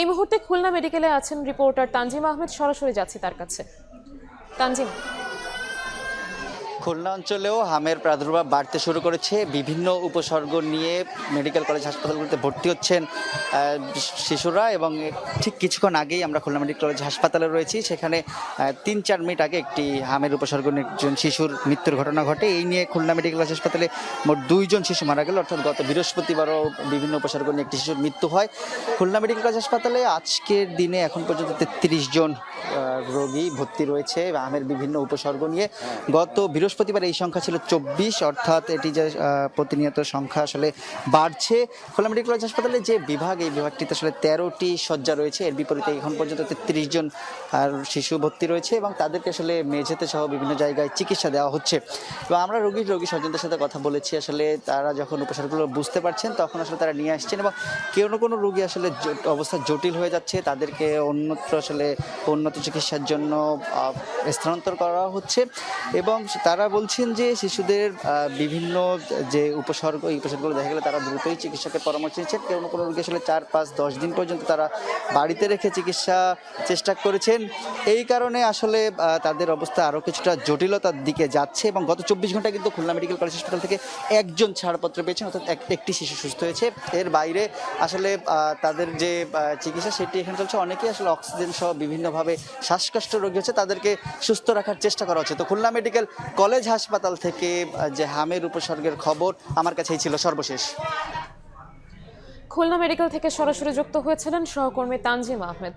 এই মুহূর্তে খুলনা মেডিকেলে আছেন রিপোর্টার তানজিম আহমেদ, সরাসরি যাচ্ছি তার কাছে। তানজিম, খুলনা অঞ্চলেও হামের প্রাদুর্ভাব বাড়তে শুরু করেছে। বিভিন্ন উপসর্গ নিয়ে মেডিকেল কলেজ হাসপাতালগুলোতে ভর্তি হচ্ছেন শিশুরা, এবং ঠিক কিছুক্ষণ আগেই আমরা খুলনা মেডিকেল কলেজ হাসপাতালে রয়েছি। সেখানে ৩-৪ মিনিট আগে একটি হামের উপসর্গ নিয়ে একজন শিশুর মৃত্যুর ঘটনা ঘটে। এই নিয়ে খুলনা মেডিকেল কলেজ হাসপাতালে মোট 2 জন শিশু মারা গেল, অর্থাৎ গত বৃহস্পতিবারও বিভিন্ন উপসর্গ নিয়ে একটি শিশুর মৃত্যু হয়। খুলনা মেডিকেল কলেজ হাসপাতালে আজকের দিনে এখন পর্যন্ত 33 জন রোগী ভর্তি রয়েছে হামের বিভিন্ন উপসর্গ নিয়ে। গত বৃহস্পতিবার এই সংখ্যা ছিল 24, অর্থাৎ এটি যে প্রতিনিয়ত সংখ্যা আসলে বাড়ছে। খুলনা মেডিকেল কলেজ হাসপাতালে যে বিভাগ, এই বিভাগটিতে আসলে 13টি শয্যা রয়েছে। এর বিপরীতে এখন পর্যন্ত 33 জন শিশু ভর্তি রয়েছে, এবং তাদেরকে আসলে মেঝেতে সহ বিভিন্ন জায়গায় চিকিৎসা দেওয়া হচ্ছে। এবং আমরা রোগী স্বজনদের সাথে কথা বলেছি। আসলে তারা যখন উপসর্গগুলো বুঝতে পারছেন তখন আসলে তারা নিয়ে আসছেন, এবং কোনো রোগী আসলে অবস্থা জটিল হয়ে যাচ্ছে, তাদেরকে অন্যত্র আসলে উন্নত চিকিৎসার জন্য স্থানান্তর করা হচ্ছে। এবং তারা বলছেন যে শিশুদের বিভিন্ন যে উপসর্গ, এই উপসর্গগুলো দেখা গেলে তারা দ্রুতই চিকিৎসকের পরামর্শ নিচ্ছেন। কোনো রোগী আসলে 4-5-10 দিন পর্যন্ত তারা বাড়িতে রেখে চিকিৎসা চেষ্টা করেছেন। এই কারণে আসলে তাদের অবস্থা আরও কিছুটা জটিলতার দিকে যাচ্ছে। এবং গত 24 ঘন্টায় কিন্তু খুলনা মেডিকেল কলেজ হাসপাতাল থেকে একজন ছাড়পত্র পেয়েছেন, অর্থাৎ একটি শিশু সুস্থ হয়েছে। এর বাইরে আসলে তাদের যে চিকিৎসা সেটি এখানে চলছে। অনেকেই আসলে অক্সিজেন সহ বিভিন্নভাবে শ্বাসকষ্ট রোগী হচ্ছে, তাদেরকে সুস্থ রাখার চেষ্টা করা হচ্ছে। তো খুলনা মেডিকেল কলেজ হাসপাতাল থেকে যে হামের উপসর্গের খবর আমার কাছেই ছিল সর্বশেষ। খুলনা মেডিকেল থেকে সরাসরি যুক্ত হয়েছিলেন সহকর্মী তানজিম আহমেদ।